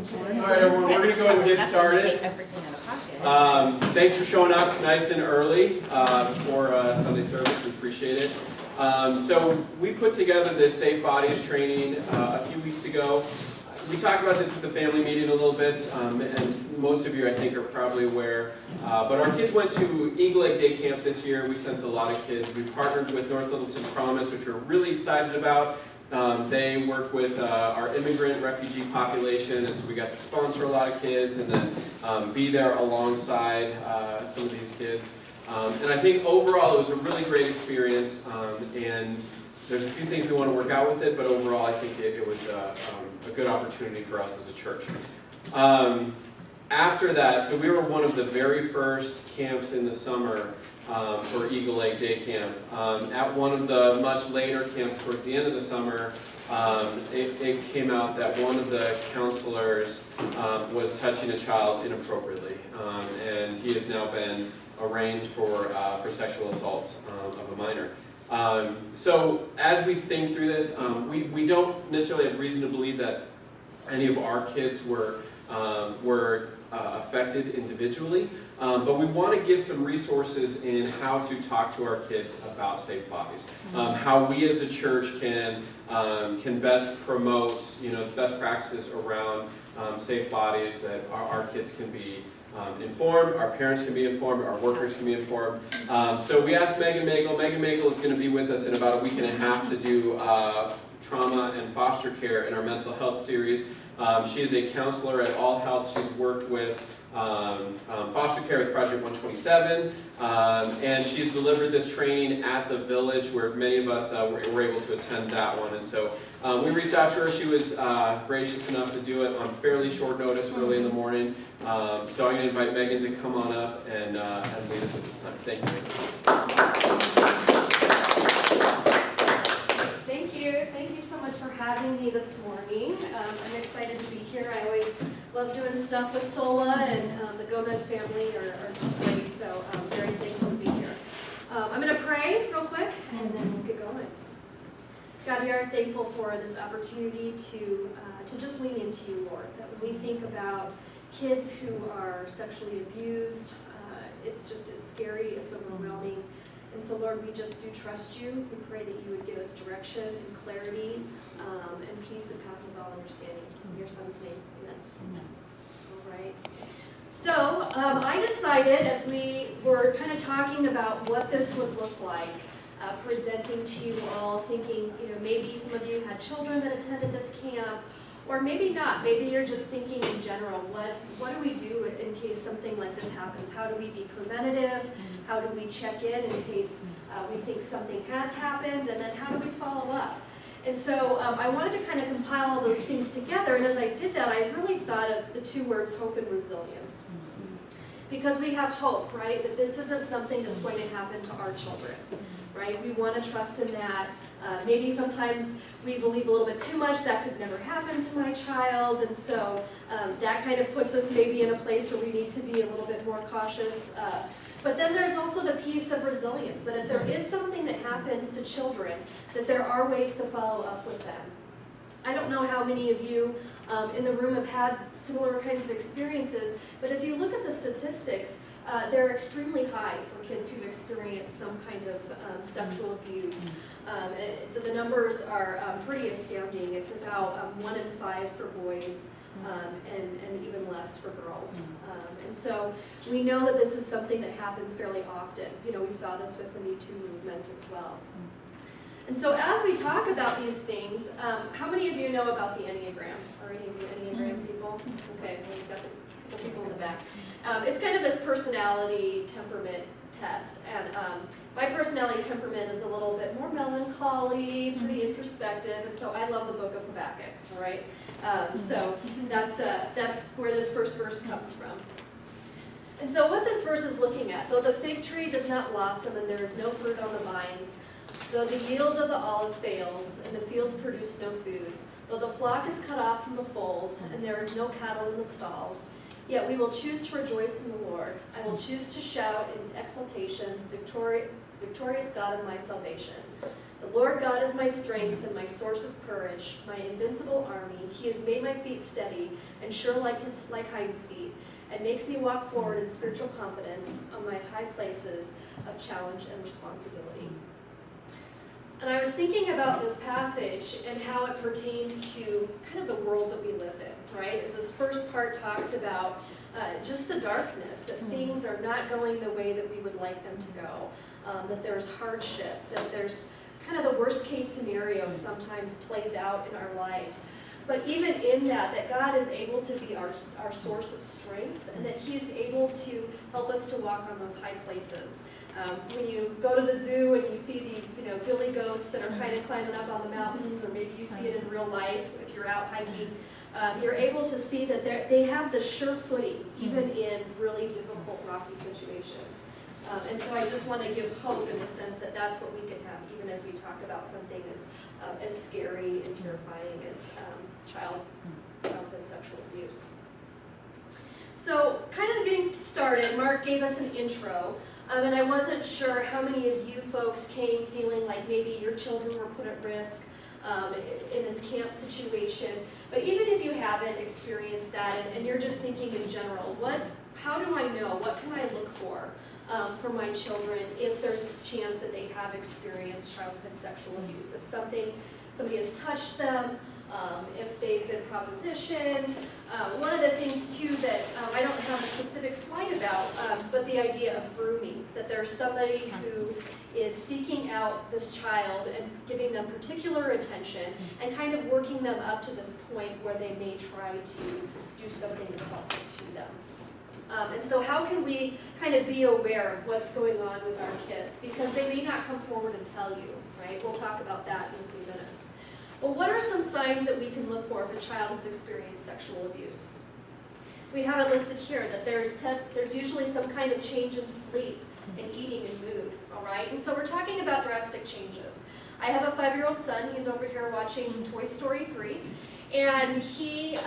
All right, everyone, we're going to go ahead and get started. Thanks for showing up nice and early for Sunday service. We appreciate it. So we put together this Safe Bodies training a few weeks ago. We talked about this at the family meeting a little bit, and most of you, I think, are probably aware. But our kids went to Eagle Egg Day Camp this year. We sent a lot of kids. We partnered with North Littleton Promise, which we're really excited about. They work with our immigrant refugee population, and so we got to sponsor a lot of kids and then be there alongside some of these kids. And I think overall it was a really great experience, and there's a few things we want to work out with it, but overall I think it was a good opportunity for us as a church. After that, so we were one of the very first camps in the summer for Eagle Egg Day Camp. At one of the much later camps towards the end of the summer, it came out that one of the counselors was touching a child inappropriately, and he has now been arraigned for sexual assault of a minor. So as we think through this, we don't necessarily have reason to believe that any of our kids were affected individually, but we want to give some resources in how to talk to our kids about safe bodies, how we as a church can best promote best practices around safe bodies, that our kids can be informed, our parents can be informed, our workers can be informed. So we asked Magel. Magel is going to be with us in about a week and a half to do trauma and foster care in our mental health series. She is a counselor at All Health. She's worked with foster care with Project 127, and she's delivered this training at the Village, where many of us were able to attend that one. And so we reached out to her. She was gracious enough to do it on fairly short notice, early in the morning. So I'm going to invite Megan to come on up and lead us at this time. Thank you, Megan. Thank you so much for having me this morning. I'm excited to be here. I always love doing stuff with Sola, and the Gomez family are just great, so I'm very thankful to be here. I'm going to pray real quick, and then we'll get going. God, we are thankful for this opportunity to just lean into you, Lord, that when we think about kids who are sexually abused, it's scary, it's overwhelming. And so, Lord, we just do trust you. We pray that you would give us direction and clarity and peace that passes all understanding. In your Son's name, amen. All right. So I decided, as we were kind of talking about what this would look like, presenting to you all, thinking, maybe some of you had children that attended this camp, or maybe not. Maybe you're just thinking in general, what do we do in case something like this happens? How do we be preventative? How do we check in case we think something has happened? And then how do we follow up? And so I wanted to kind of compile all those things together. And as I did that, I really thought of the two words, hope and resilience. Because we have hope, right? That this isn't something that's going to happen to our children. Right? We want to trust in that. Maybe sometimes we believe a little bit too much, that could never happen to my child, and so that kind of puts us maybe in a place where we need to be a little bit more cautious. But then there's also the piece of resilience, that if there is something that happens to children, that there are ways to follow up with them. I don't know how many of you in the room have had similar kinds of experiences, but if you look at the statistics, they're extremely high for kids who've experienced some kind of sexual abuse. The numbers are pretty astounding. It's about 1 in 5 for boys and even less for girls. And so we know that this is something that happens fairly often. We saw this with the Me Too movement as well. And so as we talk about these things, how many of you know about the Enneagram? Are any of you Enneagram people? Okay, well, you've got the people in the back. It's kind of this personality temperament test, and my personality temperament is a little bit more melancholy, pretty introspective, and so I love the book of Habakkuk, all right? So that's where this first verse comes from. And so what this verse is looking at, though the fig tree does not blossom and there is no fruit on the vines, though the yield of the olive fails and the fields produce no food, though the flock is cut off from the fold and there is no cattle in the stalls, yet we will choose to rejoice in the Lord. I will choose to shout in exultation, victorious God of my salvation. The Lord God is my strength and my source of courage, my invincible army. He has made my feet steady and sure like hinds feet, and makes me walk forward in spiritual confidence on my high places of challenge and responsibility. And I was thinking about this passage and how it pertains to kind of the world that we live in, right? As this first part talks about just the darkness, that things are not going the way that we would like them to go, that there's hardship, that there's kind of the worst case scenario sometimes plays out in our lives. But even in that God is able to be our source of strength, and that He's able to help us to walk on those high places. When you go to the zoo and you see these, billy goats that are kind of climbing up on the mountains, or maybe you see it in real life if you're out hiking, you're able to see that they have the sure footing, even in really difficult, rocky situations. And so I just want to give hope in the sense that that's what we can have, even as we talk about something as scary and terrifying as childhood sexual abuse. So, kind of getting started, Mark gave us an intro, and I wasn't sure how many of you folks came feeling like maybe your children were put at risk in this camp situation. But even if you haven't experienced that, and you're just thinking in general, how do I know? What can I look for my children if there's a chance that they have experienced childhood sexual abuse? If somebody has touched them, if they've been propositioned. One of the things too that I don't have a specific slide about, but the idea of grooming, that there's somebody who is seeking out this child and giving them particular attention and kind of working them up to this point where they may try to do something assaultive to them. And so how can we kind of be aware of what's going on with our kids? Because they may not come forward and tell you, right? We'll talk about that in a few minutes. Well, what are some signs that we can look for if a child has experienced sexual abuse? We have it listed here that there's usually some kind of change in sleep and eating and mood, all right? And so we're talking about drastic changes. I have a 5-year-old son. He's over here watching Toy Story 3. And he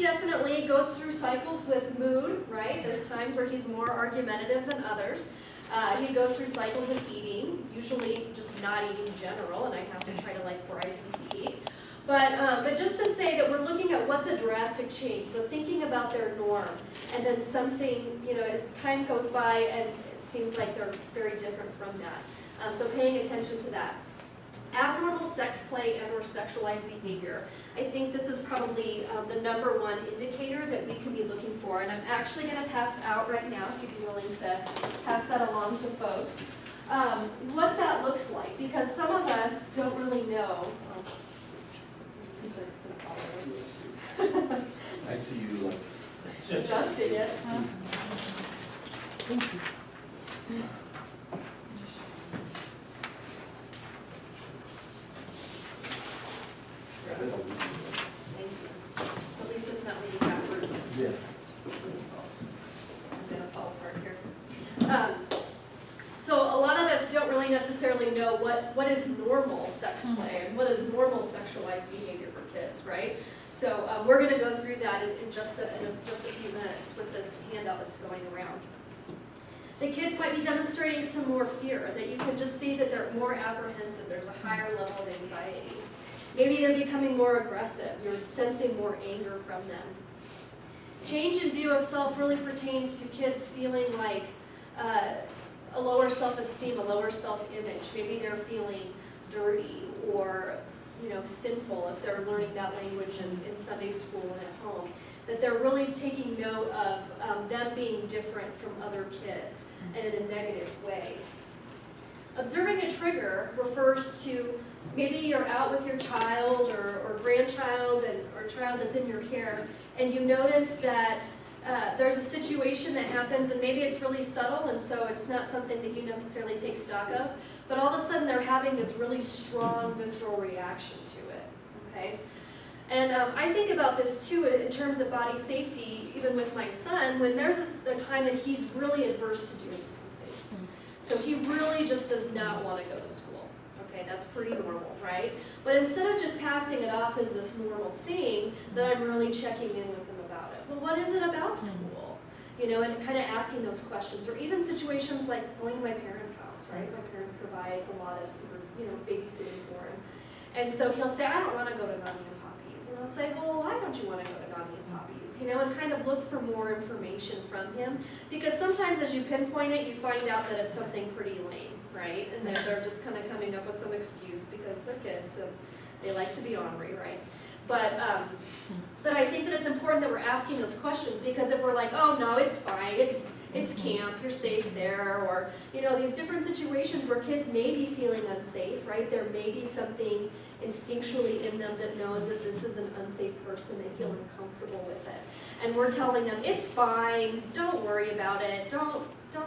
definitely goes through cycles with mood, right? There's times where he's more argumentative than others. He goes through cycles of eating, usually just not eating in general, and I have to try to bribe him to eat. But just to say that we're looking at what's a drastic change, so thinking about their norm, and then something, time goes by and it seems like they're very different from that. So paying attention to that. Abnormal sex play and or sexualized behavior. I think this is probably the #1 indicator that we can be looking for. And I'm actually going to pass out right now, if you'd be willing to pass that along to folks, what that looks like. Because some of us don't really know. I see you adjusting it. Thank you. Thank you. So at least it's not leaning backwards. Yes. I'm going to fall apart here. So a lot of us don't really necessarily know what is normal sex play and what is normal sexualized behavior for kids, right? So we're going to go through that in just a few minutes with this handout that's going around. The kids might be demonstrating some more fear, that you can just see that they're more apprehensive, there's a higher level of anxiety. Maybe they're becoming more aggressive, you're sensing more anger from them. Change in view of self really pertains to kids feeling like a lower self-esteem, a lower self-image. Maybe they're feeling dirty or sinful if they're learning that language in Sunday school and at home. That they're really taking note of them being different from other kids and in a negative way. Observing a trigger refers to maybe you're out with your child or grandchild or child that's in your care, and you notice that there's a situation that happens, and maybe it's really subtle, and so it's not something that you necessarily take stock of, but all of a sudden they're having this really strong visceral reaction to it, okay? And I think about this too in terms of body safety, even with my son, when there's a time that he's really adverse to doing something. So he really just does not want to go to school. Okay, that's pretty normal, right? But instead of just passing it off as this normal thing, that I'm really checking in with him about it. Well, what is it about school? And kind of asking those questions. Or even situations like going to my parents' house, right? My parents provide a lot of babysitting for him. And so he'll say, I don't want to go to Nani and Poppy's. And I'll say, well, why don't you want to go to Nani and Poppy's? and kind of look for more information from him. Because sometimes as you pinpoint it, you find out that it's something pretty lame, right? And they're just kind of coming up with some excuse because they're kids and they like to be ornery, right? But I think that it's important that we're asking those questions, because if we're like, oh no, it's fine, it's camp, you're safe there, or these different situations where kids may be feeling unsafe, right? There may be something instinctually in them that knows that this is an unsafe person, they feel uncomfortable with it. And we're telling them, it's fine, don't worry about it, don't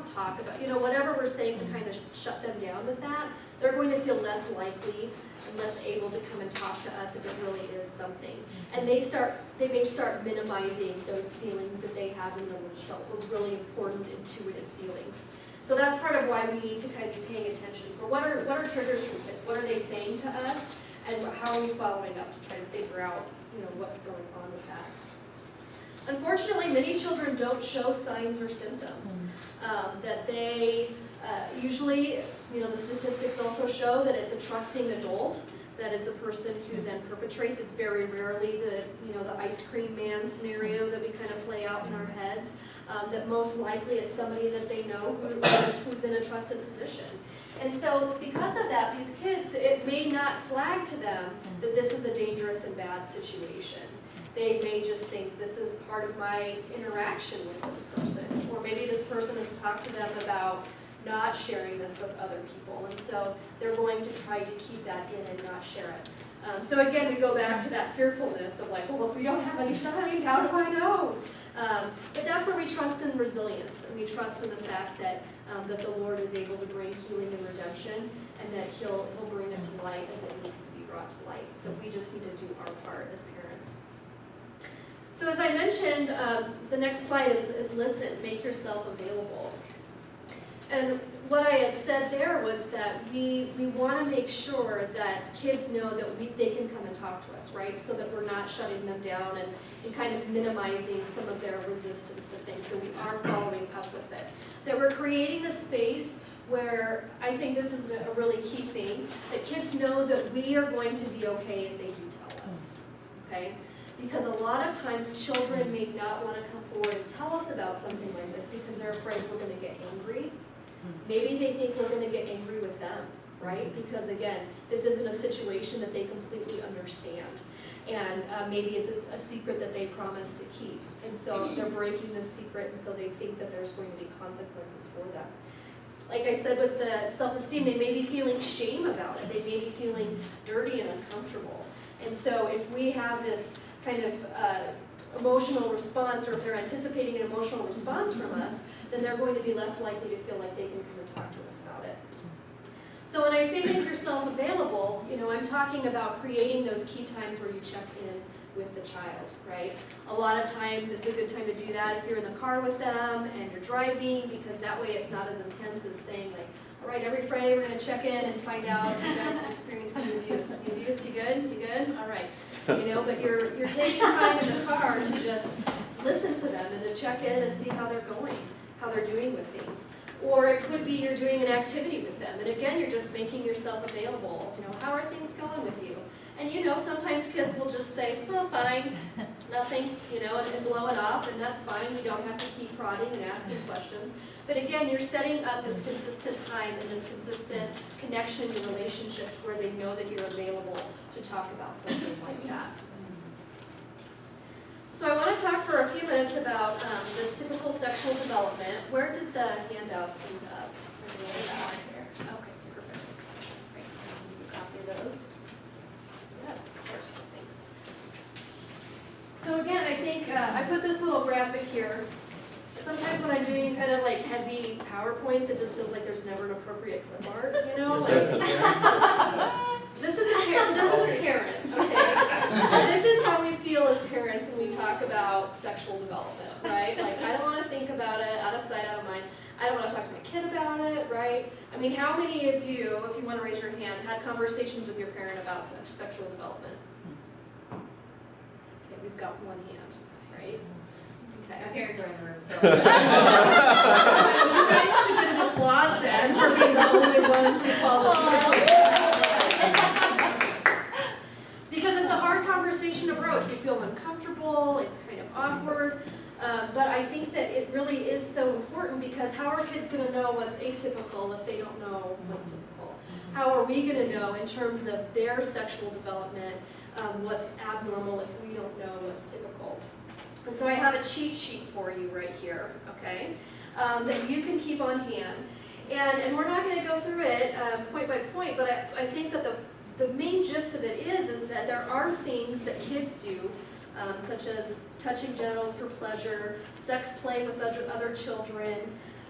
talk about, whatever we're saying to kind of shut them down with that, they're going to feel less likely and less able to come and talk to us if it really is something. And they may start minimizing those feelings that they have in themselves, those really important intuitive feelings. So that's part of why we need to kind of be paying attention for what are triggers for kids, what are they saying to us, and how are we following up to try to figure out what's going on with that. Unfortunately, many children don't show signs or symptoms. That they usually, the statistics also show that it's a trusting adult that is the person who then perpetrates. It's very rarely the ice cream man scenario that we kind of play out in our heads. That most likely it's somebody that they know who's in a trusted position. And so because of that, these kids, it may not flag to them that this is a dangerous and bad situation. They may just think this is part of my interaction with this person, or maybe this person has talked to them about not sharing this with other people, and so they're going to try to keep that in and not share it. So again, we go back to that fearfulness of like, well, if we don't have any signs, how do I know? But that's where we trust in resilience, and we trust in the fact that that the Lord is able to bring healing and redemption, and that He'll bring it to light as it needs to be brought to light. That we just need to do our part as parents. So as I mentioned, the next slide is listen, make yourself available. And what I had said there was that we want to make sure that kids know that they can come and talk to us, right? So that we're not shutting them down and kind of minimizing some of their resistance to things, so we are following up with it. That we're creating a space where I think this is a really key thing, that kids know that we are going to be okay if they do tell us, okay? Because a lot of times children may not want to come forward and tell us about something like this because they're afraid we're going to get angry. Maybe they think we're going to get angry with them, right? Because again, this isn't a situation that they completely understand. And maybe it's a secret that they promised to keep. And so they're breaking this secret, and so they think that there's going to be consequences for them. Like I said, with the self-esteem, they may be feeling shame about it. They may be feeling dirty and uncomfortable. And so if we have this kind of emotional response, or if they're anticipating an emotional response from us, then they're going to be less likely to feel like they can come and talk to us about it. So when I say make yourself available, I'm talking about creating those key times where you check in with the child, right? A lot of times it's a good time to do that if you're in the car with them and you're driving, because that way it's not as intense as saying like, all right, every Friday we're going to check in and find out if you guys have experienced any abuse. The abuse, you good? You good? All right. But you're taking time in the car to just listen to them and to check in and see how they're going, how they're doing with things. Or it could be you're doing an activity with them, and again, you're just making yourself available. How are things going with you? And sometimes kids will just say, oh, fine, nothing, and blow it off, and that's fine. You don't have to keep prodding and asking questions. But again, you're setting up this consistent time and this consistent connection and relationships where they know that you're available to talk about something like that. So I want to talk for a few minutes about this typical sexual development. Where did the handouts end up? Okay, perfect. Great. Copy of those. Yes, of course. Thanks. So again, I think I put this little graphic here. Sometimes when I'm doing kind of like heavy PowerPoints, it just feels like there's never an appropriate clip art, This is a parent, okay? So this is how we feel as parents when we talk about sexual development, right? Like, I don't want to think about it, out of sight, out of mind. I don't want to talk to my kid about it, right? I mean, how many of you, if you want to raise your hand, had conversations with your parent about sexual development? Okay, we've got one hand, right? Okay. My parents are in the room, so. You guys should get an applause then for being the only ones who follow through. Because it's a hard conversation to broach. We feel uncomfortable, it's kind of awkward. awkward. But I think that it really is so important, because how are kids going to know what's atypical if they don't know what's typical? How are we going to know in terms of their sexual development what's abnormal if we don't know what's typical? And so I have a cheat sheet for you right here, okay, that you can keep on hand. And we're not going to go through it point by point, but I think that the main gist of it is that there are things that kids do, such as touching genitals for pleasure, sex play with other children,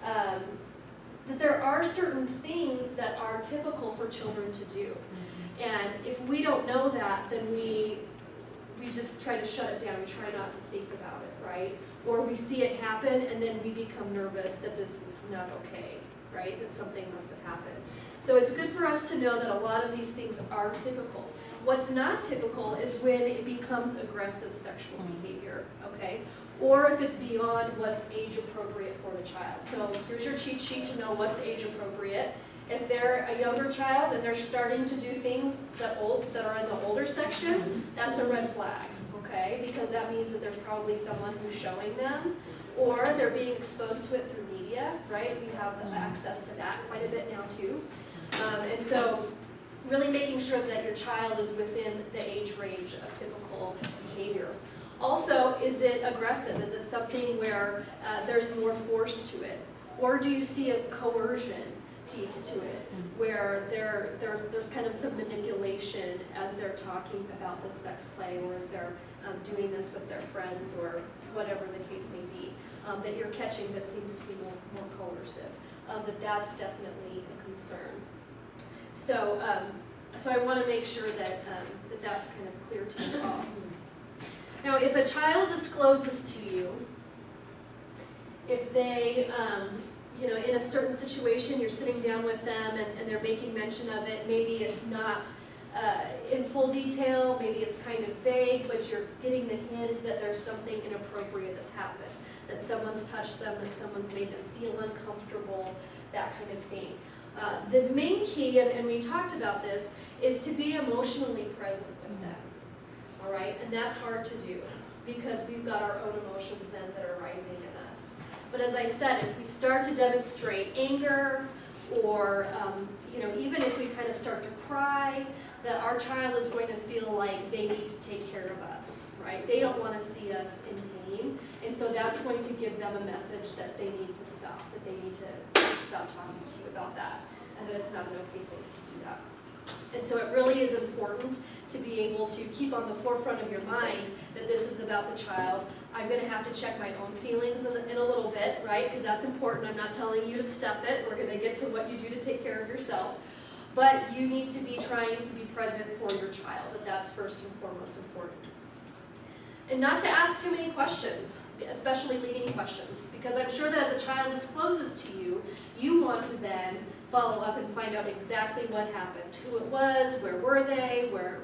that there are certain things that are typical for children to do. And if we don't know that, then we just try to shut it down. We try not to think about it, right? Or we see it happen and then we become nervous that this is not okay, right? That something must have happened. So it's good for us to know that a lot of these things are typical. What's not typical is when it becomes aggressive sexual behavior, okay? Or if it's beyond what's age appropriate for the child. So here's your cheat sheet to know what's age appropriate. If they're a younger child and they're starting to do things that are in the older section, that's a red flag, okay? Because that means that there's probably someone who's showing them, or they're being exposed to it through media, right? We have access to that quite a bit now too. And so really making sure that your child is within the age range of typical behavior. Also, is it aggressive? Is it something where there's more force to it? Or do you see a coercion piece to it, where there's kind of some manipulation as they're talking about this sex play, or as they're doing this with their friends, or whatever the case may be, that you're catching that seems to be more coercive, that's definitely a concern. So, so I want to make sure that, that's kind of clear to you all. Now, if a child discloses to you, if they, you know, in a certain situation, you're sitting down with them and they're making mention of it, maybe it's not in full detail, maybe it's kind of vague, but you're getting the hint that there's something inappropriate that's happened, that someone's touched them, that someone's made them feel uncomfortable, that kind of thing. The main key, and we talked about this, is to be emotionally present with them, all right? And that's hard to do, because we've got our own emotions then that are rising in us. But as I said, if we start to demonstrate anger, or you know, even if we kind of start to cry, that our child is going to feel like they need to take care of us, right? They don't want to see us in pain, and so that's going to give them a message that they need to stop, that they need to stop talking to you about that, and that it's not an okay place to do that. And so it really is important to be able to keep on the forefront of your mind that this is about the child. I'm going to have to check my own feelings in a little bit, right? Because that's important. I'm not telling you to stuff it. We're going to get to what you do to take care of yourself. But you need to be trying to be present for your child, and that's first and foremost important. And not to ask too many questions, especially leading questions, because I'm sure that as a child discloses to you, you want to then follow up and find out exactly what happened, who it was, where were they, where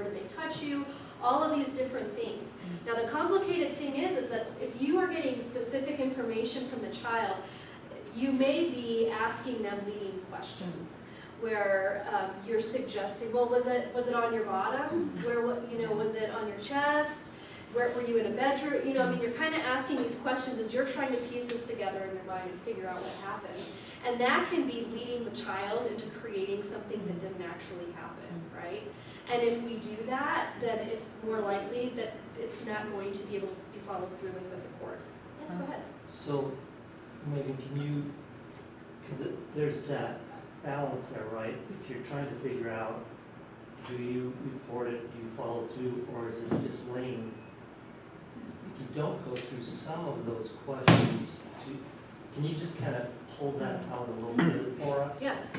did they touch you, all of these different things. Now the complicated thing is that if you are getting specific information from the child, you may be asking them leading questions, where you're suggesting, well, was it on your bottom? Where, was it on your chest? Were you in a bedroom? I mean, you're kind of asking these questions as you're trying to piece this together in your mind and figure out what happened. And that can be leading the child into creating something that didn't actually happen, right? And if we do that, then it's more likely that it's not going to be able to be followed through with the courts. Yes, go ahead. So, Megan, can you, because there's that balance there, right? If you're trying to figure out, do you report it, do you follow through, or is this just lame? If you don't go through some of those questions, can you just kind of hold that out a little bit for us? Yes.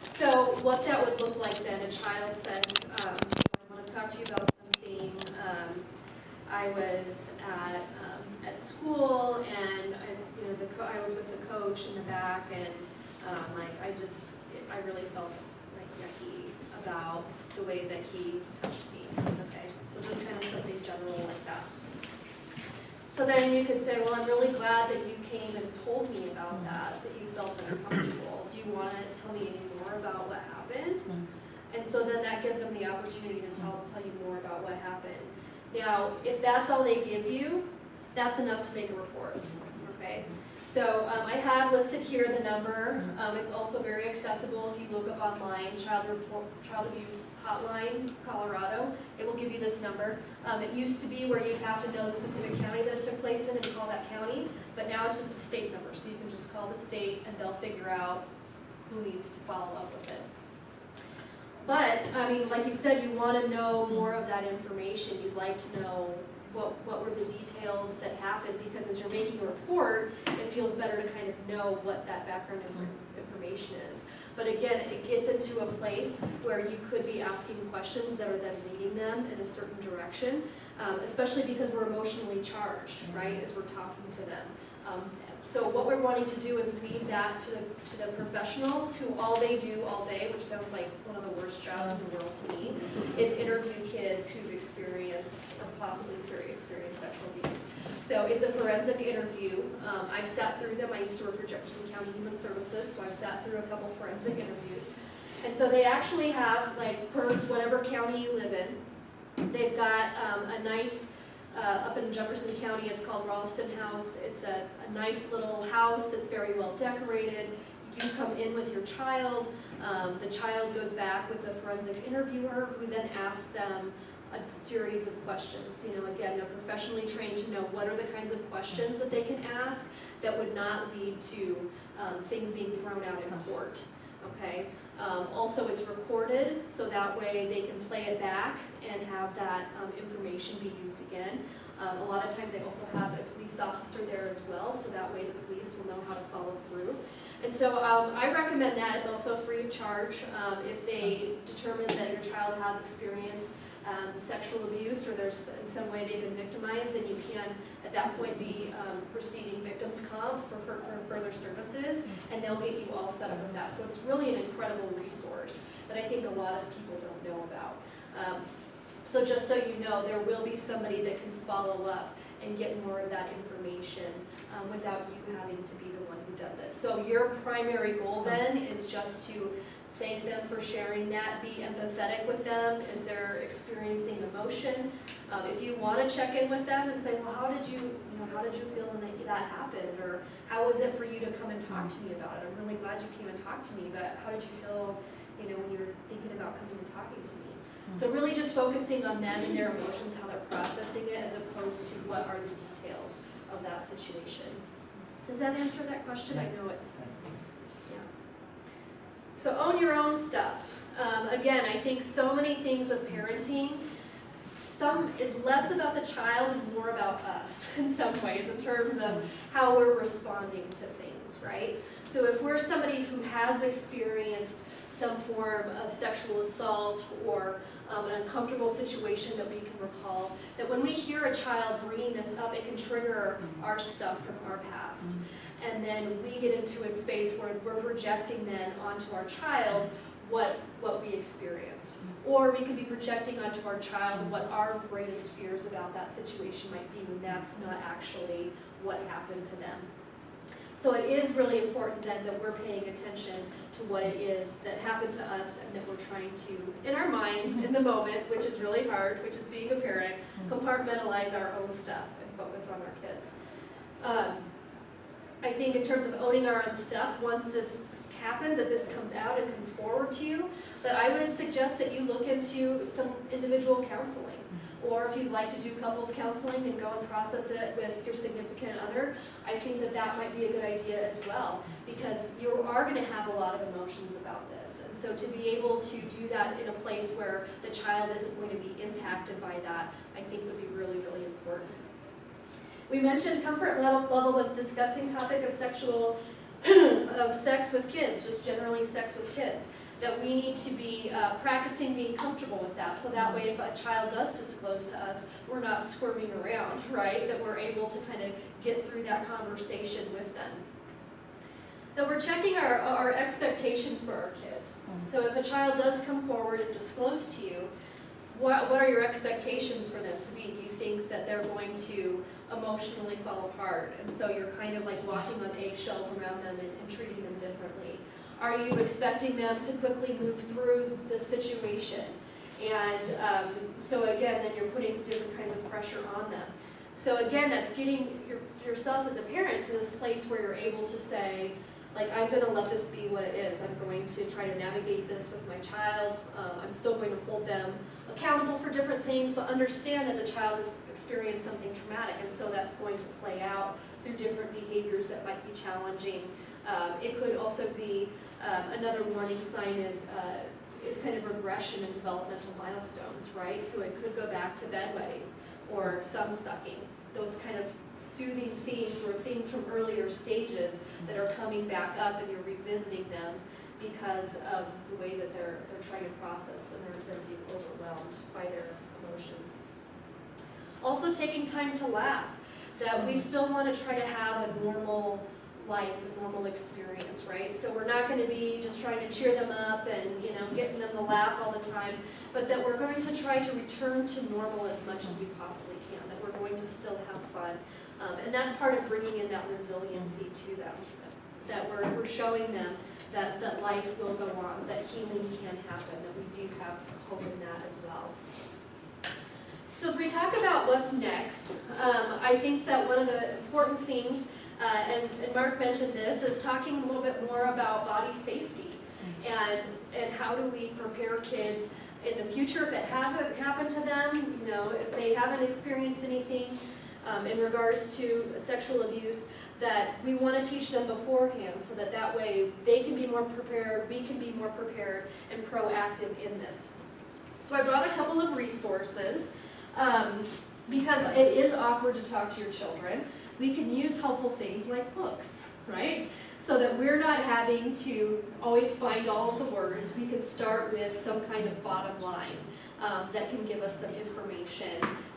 So what that would look like then, a child says, I want to talk to you about something. I was at school, and I was with the coach in the back, and I really felt like yucky about the way that he touched me. Okay, so just kind of something general like that. So then you could say, well, I'm really glad that you came and told me about that you felt uncomfortable. Do you want to tell me any more about what happened? And so then that gives them the opportunity to tell you more about what happened. Now, if that's all they give you, that's enough to make a report, okay? So I have listed here the number. It's also very accessible if you look up online, Child Abuse Hotline, Colorado. It will give you this number. It used to be where you'd have to know the specific county that it took place in and call that county, but now it's just a state number, so you can just call the state and they'll figure out who needs to follow up with it. But, I mean, like you said, you want to know more of that information. You'd like to know what were the details that happened, because as you're making a report, it feels better to kind of know what that background information is. But again, it gets into a place where you could be asking questions that are then leading them in a certain direction, especially because we're emotionally charged, right, as we're talking to them. So what we're wanting to do is leave that to the professionals who all they do all day, which sounds like one of the worst jobs in the world to me, is interview kids who've experienced or possibly experienced sexual abuse. So it's a forensic interview. I've sat through them. I used to work for Jefferson County Human Services, so I've sat through a couple forensic interviews. And so they actually have, like, per whatever county you live in, they've got a nice, up in Jefferson County, it's called Ralston House. It's a nice little house that's very well decorated. You come in with your child. The child goes back with a forensic interviewer who then asks them a series of questions. You know, again, they're professionally trained to know what are the kinds of questions that they can ask that would not lead to things being thrown out in court. Okay. Also, it's recorded, so that way they can play it back and have that information be used again. A lot of times they also have a police officer there as well, so that way the police will know how to follow through. And so I recommend that. It's also free of charge. If they determine that your child has experienced sexual abuse, or there's in some way they've been victimized, then you can at that point be receiving victims comp for further services, and they'll get you all set up with that. So it's really an incredible resource that I think a lot of people don't know about. So just so you know, there will be somebody that can follow up and get more of that information without you having to be the one who does it. So your primary goal then is just to thank them for sharing that, be empathetic with them as they're experiencing emotion. If you want to check in with them and say, well, how did you feel when that happened? Or how was it for you to come and talk to me about it? I'm really glad you came and talked to me, but how did you feel, when you were thinking about coming and talking to me? So really just focusing on them and their emotions, how they're processing it, as opposed to what are the details of that situation. Does that answer that question? I know it's... So own your own stuff. Again, I think so many things with parenting, some is less about the child and more about us in some ways in terms of how we're responding to things, right? So if we're somebody who has experienced some form of sexual assault or an uncomfortable situation that we can recall, that when we hear a child bringing this up, it can trigger our stuff from our past. And then we get into a space where we're projecting then onto our child what we experienced. Or we could be projecting onto our child what our greatest fears about that situation might be, when that's not actually what happened to them. So it is really important then that we're paying attention to what it is that happened to us, and that we're trying to, in our minds, in the moment, which is really hard, which is being a parent, compartmentalize our own stuff and focus on our kids. I think in terms of owning our own stuff, once this happens, if this comes out and comes forward to you, that I would suggest that you look into some individual counseling. Or if you'd like to do couples counseling and go and process it with your significant other, I think that that might be a good idea as well, because you are going to have a lot of emotions about this. And so to be able to do that in a place where the child isn't going to be impacted by that, I think would be really, really important. We mentioned comfort level with discussing topic of sex with kids, just generally sex with kids, that we need to be practicing being comfortable with that, so that way if a child does disclose to us, we're not squirming around, right? That we're able to kind of get through that conversation with them. That we're checking our expectations for our kids. So if a child does come forward and disclose to you, what are your expectations for them to be? Do you think that they're going to emotionally fall apart, and so you're kind of like walking on eggshells around them and treating them differently? Are you expecting them to quickly move through the situation? And so again, then you're putting different kinds of pressure on them. So again, that's getting yourself as a parent to this place where you're able to say, like, I'm going to let this be what it is. I'm going to try to navigate this with my child. I'm still going to hold them accountable for different things, but understand that the child has experienced something traumatic, and so that's going to play out through different behaviors that might be challenging. It could also be another warning sign is kind of regression in developmental milestones, right? So it could go back to bedwetting or thumb sucking, those kind of soothing themes or things from earlier stages that are coming back up, and you're revisiting them because of the way that they're trying to process, and they're being overwhelmed by their emotions. Also taking time to laugh, that we still want to try to have a normal life, a normal experience, right? So we're not going to be just trying to cheer them up and, getting them to laugh all the time, but that we're going to try to return to normal as much as we possibly can, that we're going to still have fun. And that's part of bringing in that resiliency to them, that we're showing them that life will go on, that healing can happen, that we do have hope in that as well. So as we talk about what's next, I think that one of the important things, and Mark mentioned this, is talking a little bit more about body safety, and how do we prepare kids in the future if it hasn't happened to them, if they haven't experienced anything in regards to sexual abuse, that we want to teach them beforehand so that way they can be more prepared, we can be more prepared and proactive in this. So I brought a couple of resources because it is awkward to talk to your children. We can use helpful things like books, right? So that we're not having to always find all of the words. We can start with some kind of bottom line that can give us some information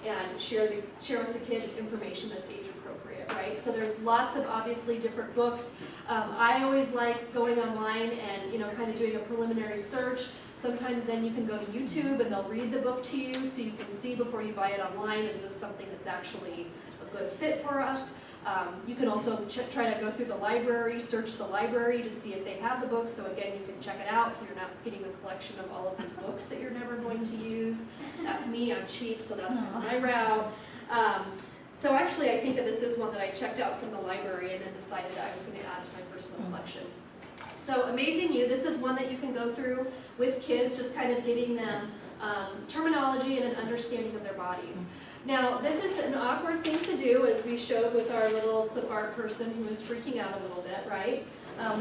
and share with the kids information that's age appropriate, right? So there's lots of obviously different books. I always like going online and kind of doing a preliminary search. Sometimes then you can go to YouTube and they'll read the book to you, so you can see before you buy it online, is this something that's actually a good fit for us? You can also try to go through the library, search the library to see if they have the book, so again, you can check it out, so you're not getting a collection of all of these books that you're never going to use. That's me, I'm cheap, so that's kind of my route. So actually, I think that this is one that I checked out from the library and then decided that I was going to add to my personal collection. So Amazing You, this is one that you can go through with kids, just kind of giving them terminology and an understanding of their bodies. Now, this is an awkward thing to do, as we showed with our little clip art person who was freaking out a little bit, right?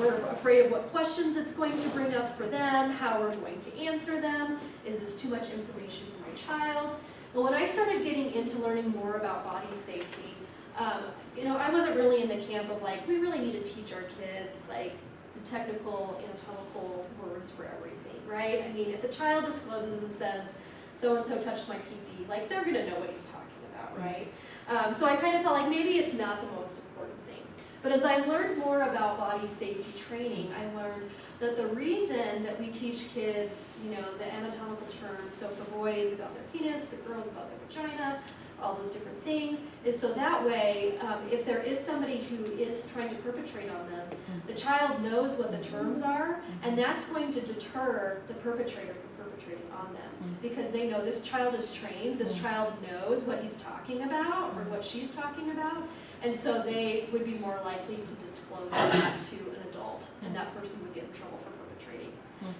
We're afraid of what questions it's going to bring up for them, how we're going to answer them. Is this too much information for my child? Well, when I started getting into learning more about body safety, I wasn't really in the camp of we really need to teach our kids the technical anatomical words for everything, right? I mean, if the child discloses and says, so-and-so touched my pee-pee, they're going to know what he's talking about, right? So I kind of felt like maybe it's not the most important thing. But as I learned more about body safety training, I learned that the reason that we teach kids, the anatomical terms, so for boys about their penis, the girls about their vagina, all those different things, is so that way, if there is somebody who is trying to perpetrate on them, the child knows what the terms are, and that's going to deter the perpetrator from perpetrating on them. Because they know this child is trained, this child knows what he's talking about, or what she's talking about, and so they would be more likely to disclose that to an adult, and that person would get in trouble for perpetrating.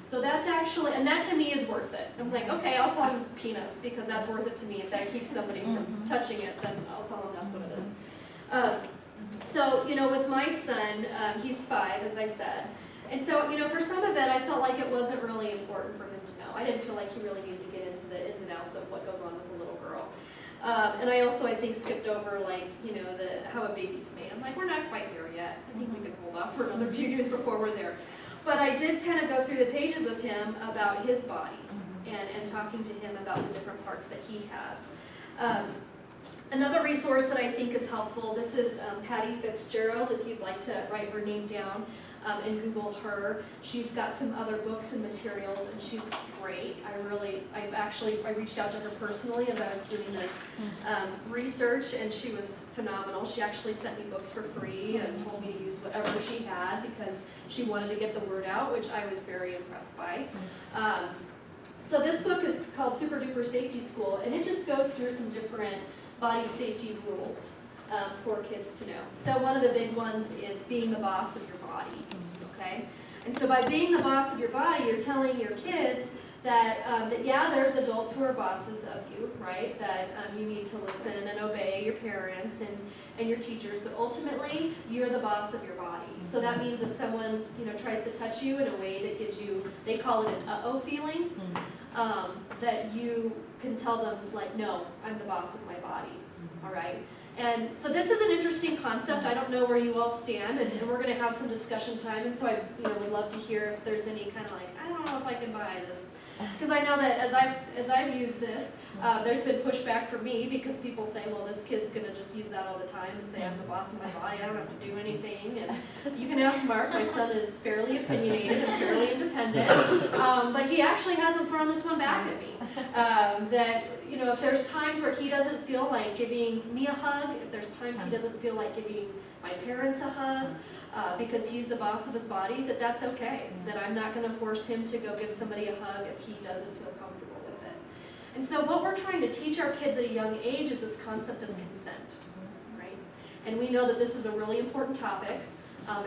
So that's actually, and that to me is worth it. I'm like, okay, I'll tell them penis, because that's worth it to me. If that keeps somebody from touching it, then I'll tell them that's what it is. So, with my son, he's 5, as I said. And so, for some of it, I felt like it wasn't really important for him to know. I didn't feel like he really needed to get into the ins and outs of what goes on with a little girl. And I also, I think, skipped over, how a baby's made. I'm like, we're not quite there yet. I think we can hold off for another few years before we're there. But I did kind of go through the pages with him about his body and talking to him about the different parts that he has. Another resource that I think is helpful, this is Paddy Fitzgerald, if you'd like to write her name down and Google her. She's got some other books and materials, and she's great. I reached out to her personally as I was doing this research, and she was phenomenal. She actually sent me books for free and told me to use whatever she had because she wanted to get the word out, which I was very impressed by. So this book is called Super Duper Safety School, and it just goes through some different body safety rules for kids to know. So one of the big ones is being the boss of your body, okay? And so by being the boss of your body, you're telling your kids that, yeah, there's adults who are bosses of you, right? That you need to listen and obey your parents and your teachers, but ultimately, you're the boss of your body. So that means if someone, tries to touch you in a way that gives you, they call it an uh-oh feeling, that you can tell them, like, no, I'm the boss of my body, all right? And so this is an interesting concept. I don't know where you all stand, and we're going to have some discussion time, and so I would love to hear if there's any kind of like, I don't know if I can buy this. Because I know that as I've used this, there's been pushback from me because people say, well, this kid's going to just use that all the time and say, I'm the boss of my body, I don't have to do anything. And you can ask Mark, my son is fairly opinionated and fairly independent, but he actually hasn't thrown this one back at me. That, if there's times where he doesn't feel like giving me a hug, if there's times he doesn't feel like giving my parents a hug, because he's the boss of his body, that's okay. That I'm not going to force him to go give somebody a hug if he doesn't feel comfortable with it. And so what we're trying to teach our kids at a young age is this concept of consent, right? And we know that this is a really important topic.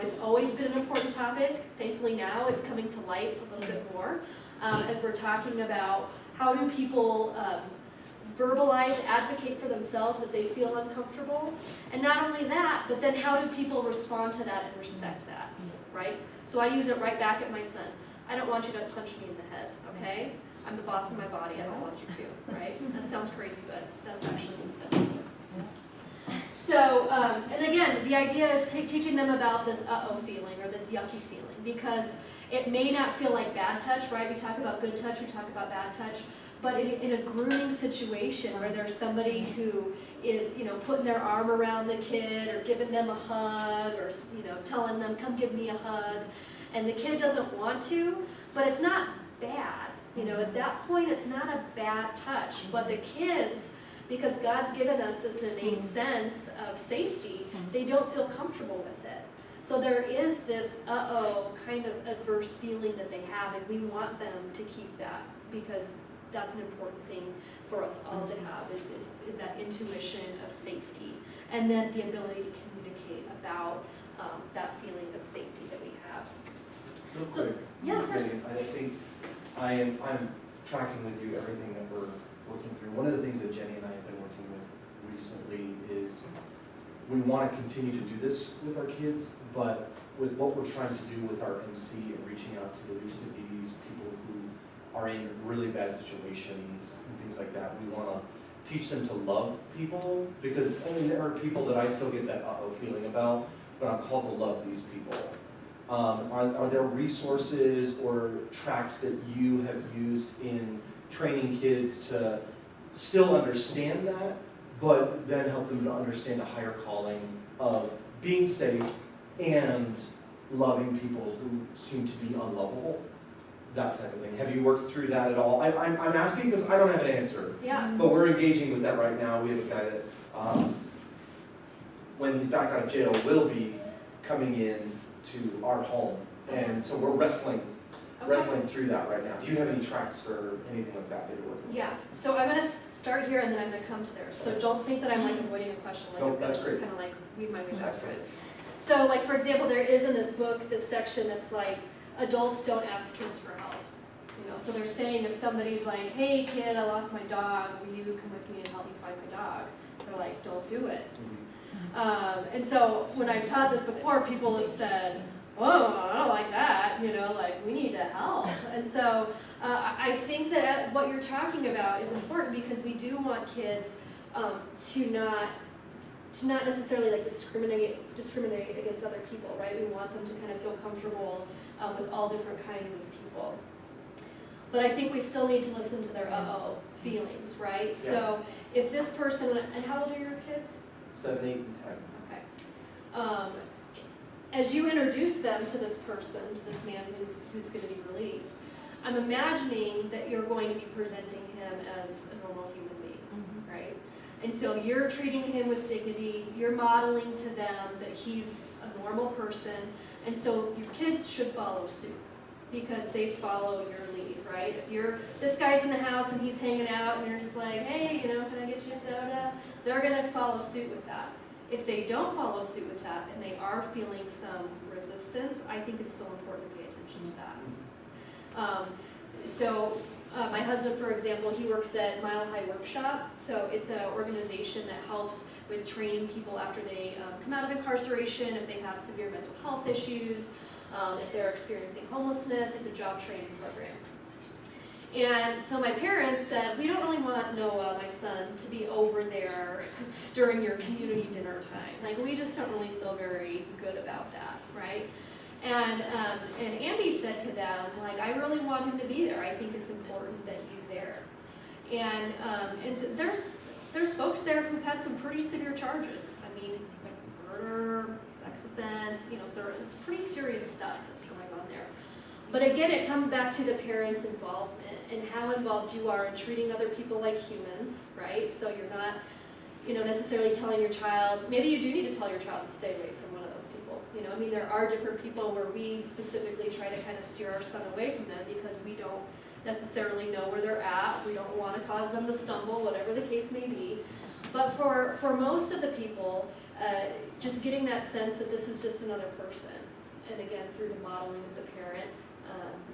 It's always been an important topic. Thankfully now it's coming to light a little bit more as we're talking about how do people verbalize, advocate for themselves if they feel uncomfortable. And not only that, but then how do people respond to that and respect that, right? So I use it right back at my son. I don't want you to punch me in the head, okay? I'm the boss of my body, I don't want you to, right? That sounds crazy, but that's actually consent. So, and again, the idea is teaching them about this uh-oh feeling or this yucky feeling, because it may not feel like bad touch, right? We talk about good touch, we talk about bad touch. But in a grooming situation where there's somebody who is, putting their arm around the kid or giving them a hug or, telling them, come give me a hug, and the kid doesn't want to, but it's not bad. At that point, it's not a bad touch. But the kids, because God's given us this innate sense of safety, they don't feel comfortable with it. So there is this uh-oh kind of adverse feeling that they have, and we want them to keep that because that's an important thing for us all to have is that intuition of safety, and then the ability to communicate about that feeling of safety that we have. Real So, quick, yeah, of course. I think I'm tracking with you everything that we're working through. One of the things that Jenny and I have been working with recently is we want to continue to do this with our kids, but with what we're trying to do with our MC and reaching out to the least of these people who are in really bad situations and things like that, we want to teach them to love people, because there are people that I still get that uh-oh feeling about, but I'm called to love these people. Are there resources or tracks that you have used in training kids to still understand that, but then help them to understand a higher calling of being safe and loving people who seem to be unlovable? That type of thing. Have you worked through that at all? I'm asking because I don't have an answer. Yeah. But we're engaging with that right now. We have a guy that, when he's back out of jail, will be coming in to our home. And so we're wrestling through that right now. Do you have any tracks or anything like that you're working with? Yeah. So I'm going to start here and then I'm going to come to there. So don't think that I'm like avoiding a question. Like, Nope, that's just great. kind of like weave my way back That's to great. it. So like, for example, there is in this book this section that's like, adults don't ask kids for help. So they're saying if somebody's like, hey kid, I lost my dog, will you come with me and help me find my dog? They're like, don't do it. And so when I've taught this before, people have said, whoa, I don't like that, like we need to help. And so I think that what you're talking about is important because we do want kids to not necessarily like discriminate against other people, right? We want them to kind of feel comfortable with all different kinds of people. But I think we still need to listen to their uh-oh feelings, right? Yeah. So if this person, and how old are your kids? 7, 8, and 10. Okay. As you introduce them to this person, to this man who's going to be released, I'm imagining that you're going to be presenting him as a normal human being, right? And so you're treating him with dignity, you're modeling to them that he's a normal person, and so your kids should follow suit. because they follow your lead, right? If this guy's in the house and he's hanging out and you're just like, hey, can I get you a soda? They're gonna follow suit with that. If they don't follow suit with that and they are feeling some resistance, I think it's still important to pay attention to that. My husband, for example, he works at Mile High Workshop. So it's an organization that helps with training people after they come out of incarceration, if they have severe mental health issues, if they're experiencing homelessness. It's a job training program. And so my parents said, we don't really want Noah, my son, to be over there during your community dinner time. Like, we just don't really feel very good about that, right? And Andy said to them, like, I really want him to be there. I think it's important that he's there. And so there's folks there who've had some pretty severe charges. I mean, like murder, sex offense, so it's pretty serious stuff that's going on there. But again, it comes back to the parents' involvement and how involved you are in treating other people like humans, right? So you're not, necessarily telling your child, maybe you do need to tell your child to stay away from one of those people. There are different people where we specifically try to kind of steer our son away from them because we don't necessarily know where they're at. We don't want to cause them to stumble, whatever the case may be. But for most of the people, just getting that sense that this is just another person. And again, through the modeling of the parent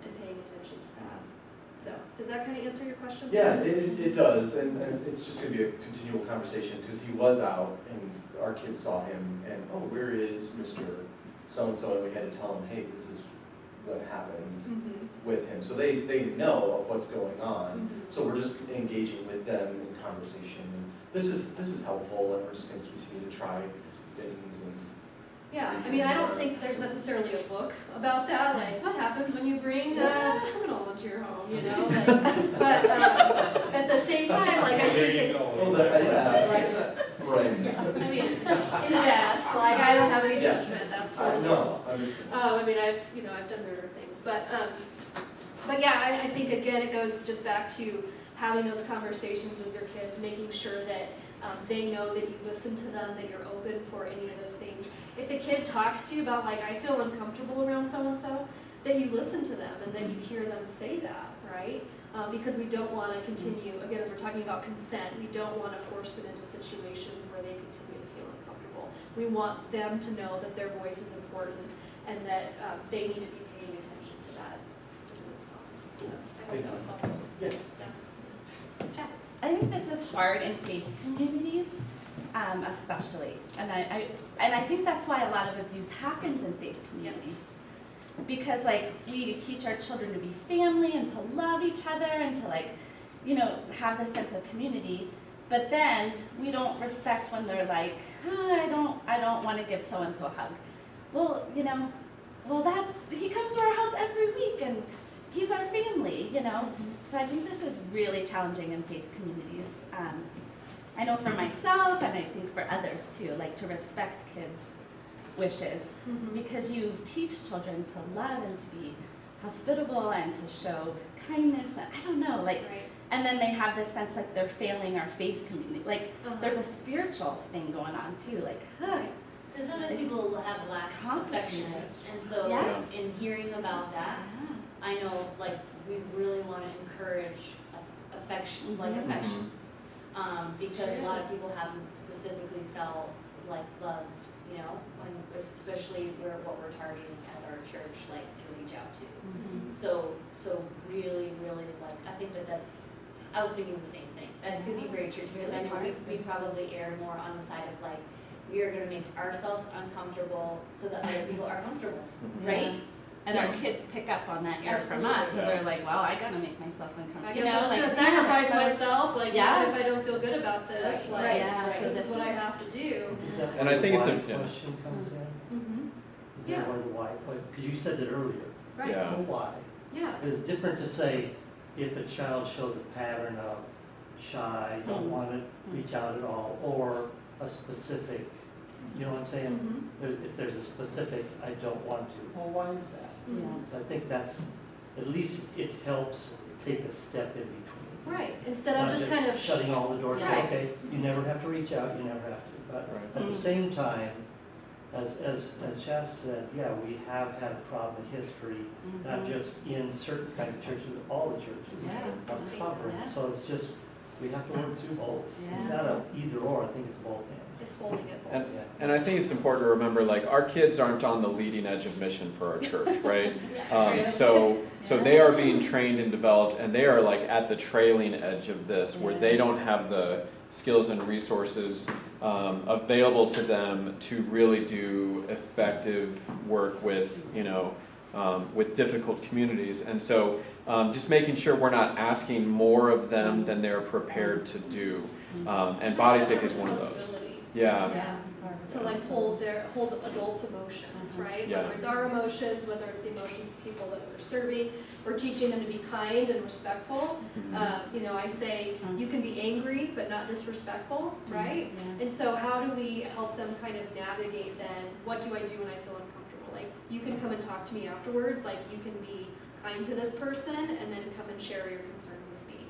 and paying attention to that. So, does that kind of answer your question? Yeah, it does, and it's just going to be a continual conversation because he was out and our kids saw him and, oh, where is Mr. So-and-so, and we had to tell him, hey, this is what happened with him. So they know of what's going on, so we're just engaging with them in conversation. And this is helpful, and we're just going to continue to try things. And yeah, I mean, I don't think there's necessarily a book about that, like what happens when you bring a criminal into your home, but at the same time, like I think it's, right. I mean, in jest, like I don't have any judgment, that's totally. No, I mean, I've done weirder things, but yeah, I think again, it goes just back to having those conversations with your kids, making sure that they know that you listen to them, that you're open for any of those things. If the kid talks to you about like, I feel uncomfortable around so-and-so, that you listen to them and that you hear them say that, right? Because we don't want to continue, again, as we're talking about consent, we don't want to force them into situations where they continue to feel uncomfortable. We want them to know that their voice is important and that they need to be paying attention to that themselves. So I hope that was helpful. Yes. Yeah. Jess. I think this is hard in faith communities, especially, and I think that's why a lot of abuse happens in faith communities, because like we teach our children to be family and to love each other and to have this sense of community, but then we don't respect when they're like, I don't want to give so and so a hug. Well, he comes to our house every week and he's our family, So I think this is really challenging in faith communities. I know for myself, and I think for others too, like to respect kids' wishes, because you teach children to love and to be hospitable and to show kindness. And I don't know, and then they have this sense like they're failing our faith community. There's a spiritual thing going on too, Because sometimes people have lack of affection, and so in hearing about that, I know we really want to encourage affection, affection, because a lot of people haven't specifically felt loved, especially what we're targeting as our church, to reach out to. So really, I think that's. I was thinking the same thing. That could be very true because I know we probably err more on the side of we are going to make ourselves uncomfortable so that other people are comfortable, right? And our kids pick up on that ear from us, so they're like, well, I gotta make myself uncomfortable. I guess I'm just gonna sacrifice myself, even if I don't feel good about this, so this is what I have to do. And I think it's a question comes in. Is that where the why? Because you said that earlier. Right. Yeah. The why. Yeah. It's different to say if a child shows a pattern of shy, don't want to reach out at all, or a specific. You know what I'm saying? If there's a specific, I don't want to. Well, why is that? So I think that's, at least it helps take a step in between. Right, instead of Not just kind of shutting all the doors, Right. okay, you never have to reach out, you never have to. But at the same time, as Jess said, yeah, we have had a problem in history, not just in certain kinds of churches, but all the churches Yeah. of covering. Yes. So it's just, we have to work through both. It's Yeah. not a either or, I think it's both and. It's holding it both. And, Yeah. and I think it's important to remember, like, our kids aren't on the leading edge of mission for our church, right? Yeah, So they are being trained and developed, and they are like at the trailing edge of this, where they don't have the skills and resources available to them to really do effective work with, with difficult communities. And so just making sure we're not asking more of them than they're prepared to do. And body safety is one of those. Yeah. Yeah. To like hold adults' emotions, right? Yeah. Whether it's our emotions, whether it's the emotions of people that we're serving, we're teaching them to be kind and respectful. I say you can be angry but not disrespectful, right? And so how do we help them kind of navigate then, what do I do when I feel uncomfortable? Like, you can come and talk to me afterwards, like you can be kind to this person and then come and share your concerns with me.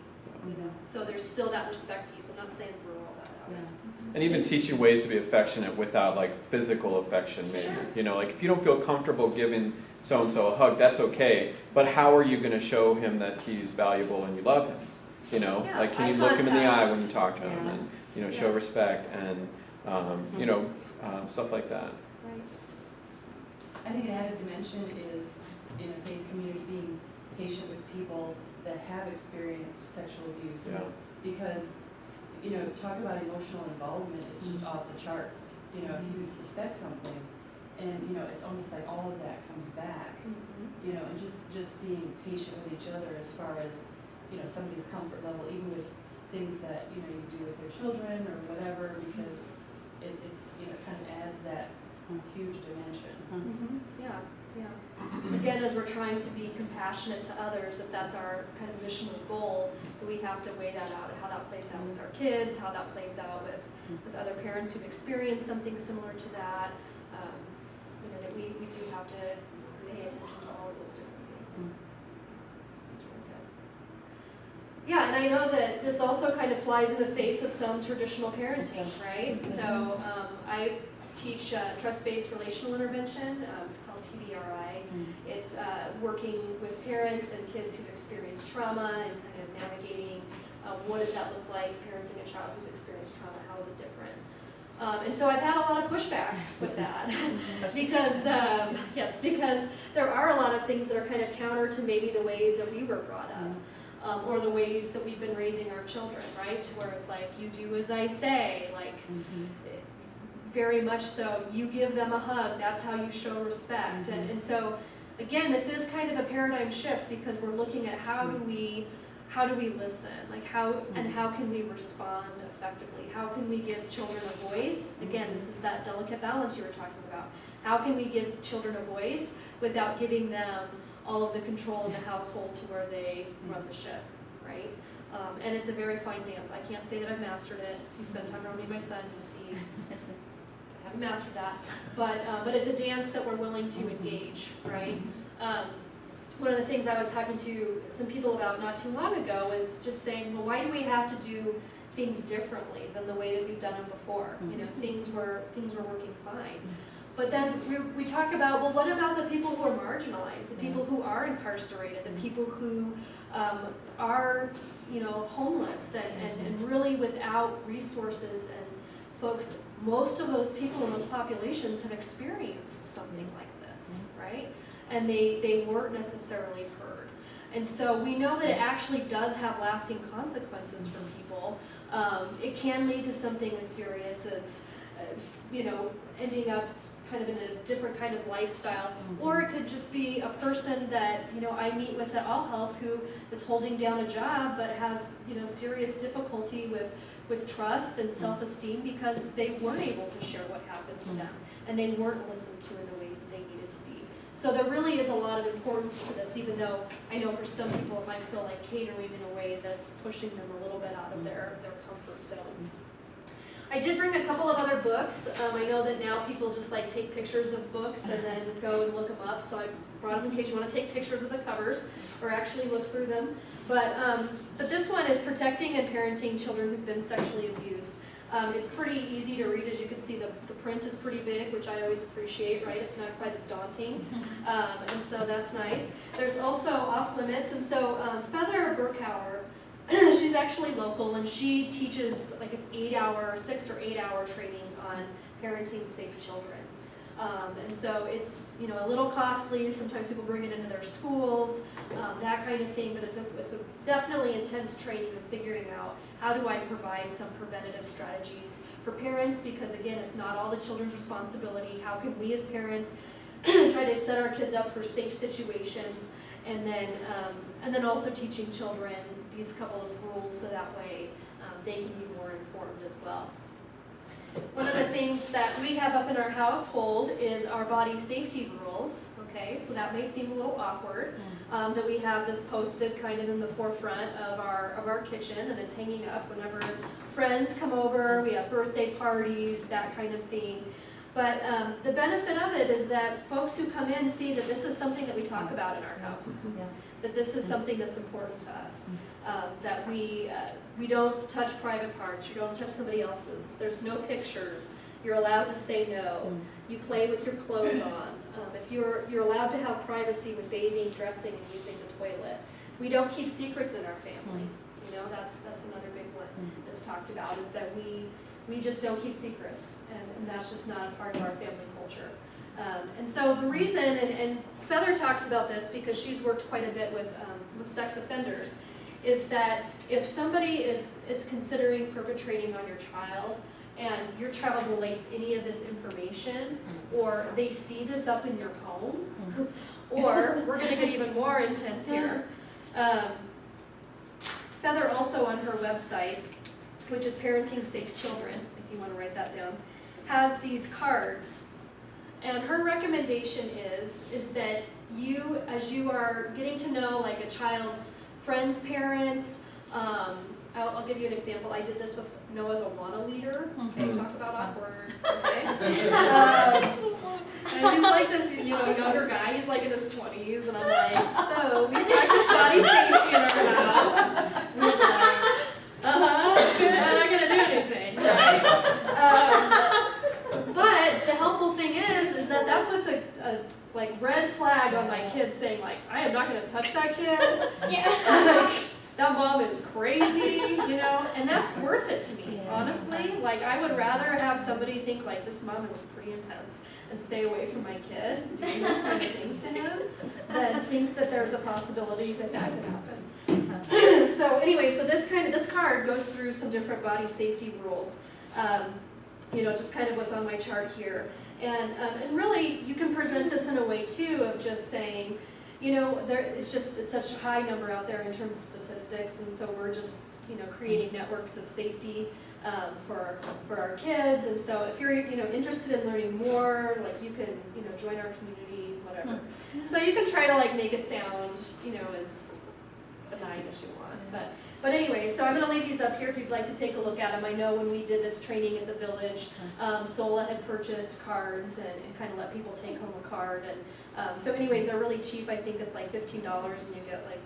So there's still that respect piece. I'm not saying throw all that out. And even teaching ways to be affectionate without like physical affection, maybe. Like if you don't feel comfortable giving so-and-so a hug, that's okay. But how are you going to show him that he's valuable and you love him? Yeah, Like can you eye look him in the contact. eye when you talk to him and, show respect and, stuff like that. Right. I think an added dimension is in a faith community being patient with people that have experienced sexual abuse. Yeah. Because, talk about emotional involvement, it's just off the charts. If you suspect something and, it's almost like all of that comes back, and just being patient with each other as far as, somebody's comfort level, even with things that, you do with their children or whatever, because it's, kind of adds that huge dimension. Yeah. Again, as we're trying to be compassionate to others, if that's our kind of mission or goal, that we have to weigh that out and how that plays out with our kids, how that plays out with other parents who've experienced something similar to that. That we do have to pay attention to all of those different things. That's really good. Yeah, and I know that this also kind of flies in the face of some traditional parenting, right? So I teach trust-based relational intervention. It's called TBRI. It's working with parents and kids who've experienced trauma and kind of navigating what does that look like, parenting a child who's experienced trauma, how is it different? And so I've had a lot of pushback with that because, because there are a lot of things that are kind of counter to maybe the way that we were brought up. Or the ways that we've been raising our children, right? To where it's like, you do as I say, like, very much so, you give them a hug, that's how you show respect. And so, again, this is kind of a paradigm shift because we're looking at how do we listen, like how can we respond effectively? How can we give children a voice? Again, this is that delicate balance you were talking about. How can we give children a voice without giving them all of the control in the household to where they run the ship, right? And it's a very fine dance. I can't say that I've mastered it. If you spend time around me and my son, you'll see I haven't mastered that. But it's a dance that we're willing to engage, right? One of the things I was talking to some people about not too long ago was just saying, well, why do we have to do things differently than the way that we've done them before? Things were working fine. But then we talk about, well, what about the people who are marginalized, the people who are incarcerated, the people who are, homeless and really without resources, and folks, most of those people in those populations have experienced something like this, right? And they weren't necessarily heard. And so we know that it actually does have lasting consequences for people. It can lead to something as serious as, ending up kind of in a different kind of lifestyle, or it could just be a person that I meet with at All Health who is holding down a job but has serious difficulty with trust and self-esteem because they weren't able to share what happened to them and they weren't listened to in the ways that they needed to be. So there really is a lot of importance to this, even though I know for some people it might feel like catering in a way that's pushing them a little bit out of their comfort zone. I did bring a couple of other books. I know that now people just like take pictures of books and then go and look them up, so I brought them in case you want to take pictures of the covers or actually look through them. But this one is Protecting and Parenting Children Who've Been Sexually Abused. It's pretty easy to read, as you can see. The print is pretty big, which I always appreciate, right? It's not quite as daunting, and so that's nice. There's also off limits, and so Feather Burkhauer, she's actually local, and she teaches like an 6 or 8 hour training on parenting safe children. And so it's, you know, a little costly. Sometimes people bring it into their schools, that kind of thing, but it's a definitely intense training of figuring out how do I provide some preventative strategies for parents, because again, it's not all the children's responsibility. How can we as parents try to set our kids up for safe situations, and then also teaching children these couple of rules so that way they can be more informed as well. One of the things that we have up in our household is our body safety rules, okay? So that may seem a little awkward, that we have this posted kind of in the forefront of our kitchen, and it's hanging up whenever friends come over, we have birthday parties, that kind of thing. But the benefit of it is that folks who come in see that this is something that we talk about in our house, that this is something that's important to us, that we don't touch private parts, you don't touch somebody else's, there's no pictures, you're allowed to say no, you play with your clothes on, if you're allowed to have privacy with bathing, dressing, and using the toilet. We don't keep secrets in our family, you know, that's another big one that's talked about, is that we just don't keep secrets, and that's just not a part of our family culture. And so the reason, and Feather talks about this because she's worked quite a bit with sex offenders, is that if somebody is considering perpetrating on your child, and your child relates any of this information, or they see this up in your home, or we're going to get even more intense here. Feather also on her website, which is Parenting Safe Children, if you want to write that down, has these cards. And her recommendation is that you, as you are getting to know like a child's friends' parents, I'll give you an example. I did this with Noah's Awana leader. Okay, talk about awkward. Okay, and he's like this, you know, younger guy. He's like in his 20s, and I'm like, so we practice body safety in our house. And he's like, I'm not gonna do anything, right? But the helpful thing is that puts a like red flag on my kids, saying like, I am not gonna touch that kid. Like, that mom is crazy, you know, and that's worth it to me, honestly. Like, I would rather have somebody think like, this mom is pretty intense and stay away from my kid doing these kind of things to him, than think that there's a possibility that that could happen. So anyway, so this card goes through some different body safety rules. You know, just kind of what's on my chart here. And really, you can present this in a way, too, of just saying, you know, it's such a high number out there in terms of statistics, and so we're just, you know, creating networks of safety for our kids. And so if you're, you know, interested in learning more, like you can, you know, join our community, whatever. So you can try to like make it sound, you know, as benign as you want. But anyway, so I'm going to leave these up here if you'd like to take a look at them. I know when we did this training at the village, Sola had purchased cards and kind of let people take home a card. And so anyways, they're really cheap. I think it's like $15 and you get like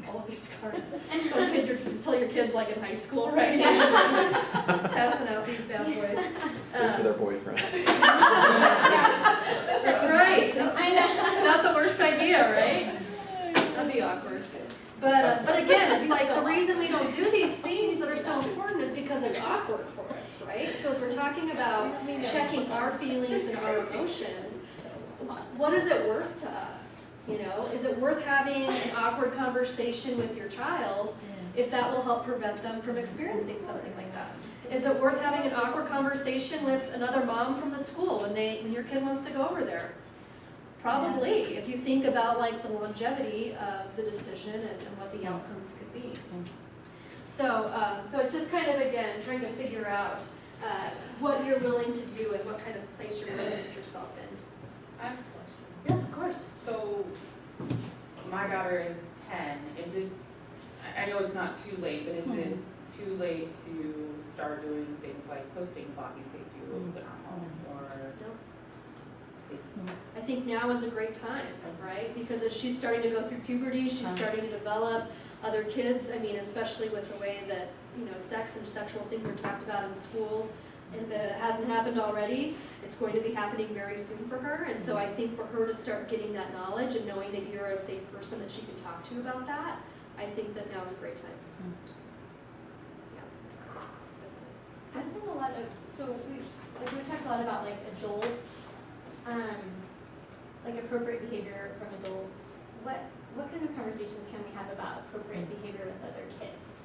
all of these cards. So until your kid's like in high school, right? Passing out these bad boys. Thanks to their boyfriends. That's right. That's the worst idea, right? That'd be awkward. But again, it's like the reason we don't do these things that are so important is because it's awkward for us, right? So as we're talking about checking our feelings and our emotions, what is it worth to us? You know, is it worth having an awkward conversation with your child if that will help prevent them from experiencing something like that? Is it worth having an awkward conversation with another mom from the school when your kid wants to go over there? Probably, if you think about like the longevity of the decision and what the outcomes could be. So it's just kind of, again, trying to figure out what you're willing to do and what kind of place you're going to put yourself in. I have a question. Yes, of course. So, my daughter is 10. Is it, I know it's not too late, but is it too late to start doing things like posting body safety rules in our home, or? I think now is a great time, right? Because as she's starting to go through puberty, she's starting to develop other kids. I mean, especially with the way that, sex and sexual things are talked about in schools, and that it hasn't happened already, it's going to be happening very soon for her. And so I think for her to start getting that knowledge and knowing that you're a safe person that she can talk to about that, I think that now's a great time. I've done a lot of, so we talked a lot about like adults, like appropriate behavior from adults. What kind of conversations can we have about appropriate behavior with other kids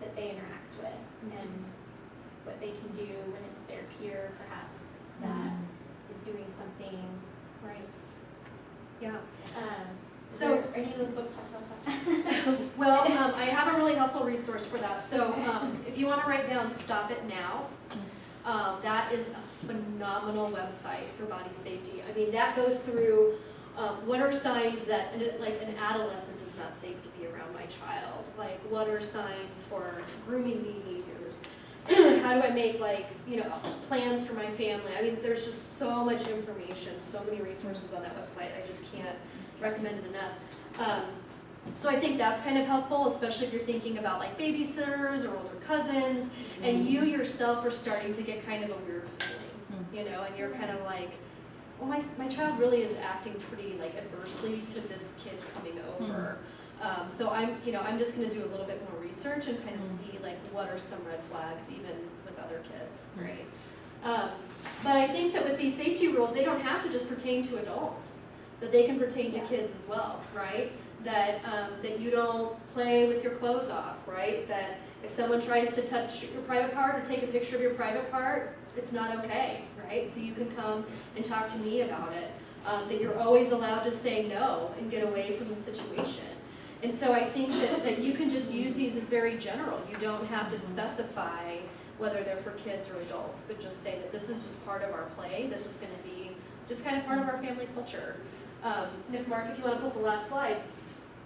that they interact with, and what they can do when it's their peer perhaps that is doing something right? Yeah. So are any of those books talk about that? Well, I have a really helpful resource for that. So if you want to write down Stop It Now, that is a phenomenal website for body safety. I mean, that goes through what are signs that, like, an adolescent is not safe to be around my child? Like, what are signs for grooming behaviors? How do I make, like, plans for my family? I mean, there's just so much information, so many resources on that website. I just can't recommend it enough. So I think that's kind of helpful, especially if you're thinking about like babysitters or older cousins, and you yourself are starting to get kind of a weird feeling, and you're kind of like, well, my child really is acting pretty like adversely to this kid coming over. So I'm just going to do a little bit more research and kind of see like what are some red flags even with other kids, right? But I think that with these safety rules, they don't have to just pertain to adults, that they can pertain to kids as well, right? That you don't play with your clothes off, right? That if someone tries to touch your private part or take a picture of your private part, it's not okay, right? So you can come and talk to me about it. That you're always allowed to say no and get away from the situation. And so I think that you can just use these as very general. You don't have to specify whether they're for kids or adults, but just say that this is just part of our play. This is going to be just kind of part of our family culture. And if Mark, if you want to put the last slide.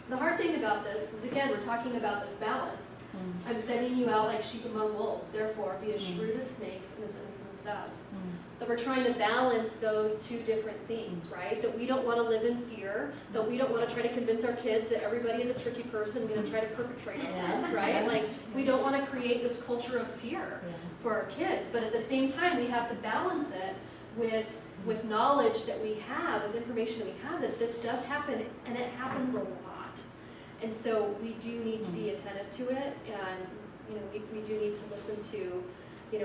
The hard thing about this is, again, we're talking about this balance. I'm sending you out like sheep among wolves, therefore be as shrewd as snakes and as innocent as doves. That we're trying to balance those two different things, right? That we don't want to live in fear, that we don't want to try to convince our kids that everybody is a tricky person going to try to perpetrate on them, right? Like, we don't want to create this culture of fear for our kids, but at the same time, we have to balance it with knowledge that we have, with information that we have, that this does happen, and it happens a lot. And so we do need to be attentive to it, and we do need to listen to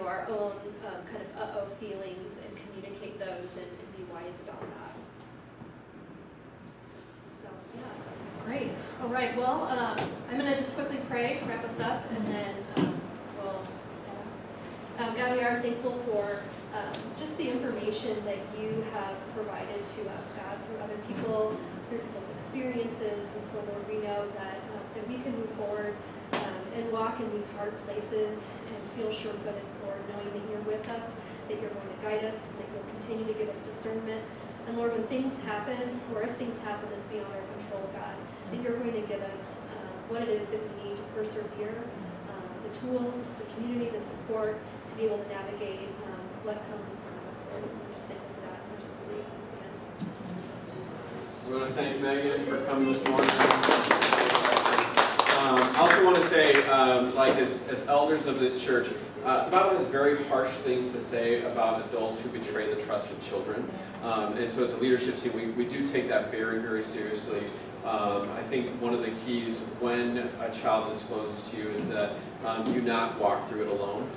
our own kind of uh-oh feelings and communicate those and be wise about that. So yeah, great. All right. Well, I'm going to just quickly pray, wrap us up, and then we'll. God, we are thankful for just the information that you have provided to us, God, through other people, through people's experiences. And so, Lord, we know that we can move forward and walk in these hard places and feel sure-footed, Lord, knowing that you're with us, that you're going to guide us, and that you'll continue to give us discernment. And Lord, when things happen, or if things happen that's beyond our control, God, that you're going to give us what it is that we need to persevere, the tools, the community, the support to be able to navigate what comes in front of us, Lord. And we're just thankful for that. And we're so thankful. We want to thank Megan for coming this morning. I also want to say, as elders of this church, the Bible has very harsh things to say about adults who betray the trust of children. And so as a leadership team, we do take that very, very seriously. I think one of the keys when a child discloses to you is that you not walk through it alone.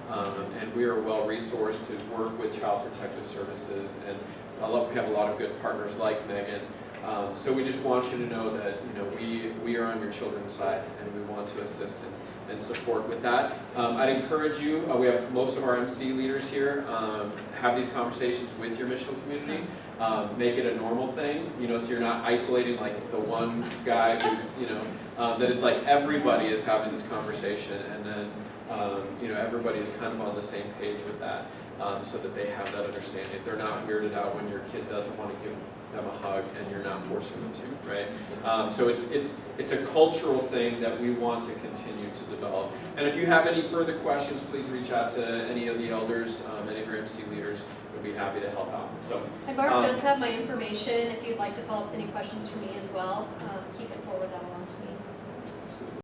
And we are well resourced to work with Child Protective Services, and we have a lot of good partners like Megan. So we just want you to know that we are on your children's side, and we want to assist and support with that. I'd encourage you, we have most of our MC leaders here, have these conversations with your missional community. Make it a normal thing, so you're not isolating like the one guy who's, that it's like everybody is having this conversation, and then, everybody is kind of on the same page with that, so that they have that understanding. They're not weirded out when your kid doesn't want to give them a hug and you're not forcing them to, right? So it's a cultural thing that we want to continue to develop. And if you have any further questions, please reach out to any of the elders, any of your MC leaders. We'd be happy to help out. So, and Barb does have my information if you'd like to follow up with any questions for me as well. He can forward that along to me. Absolutely.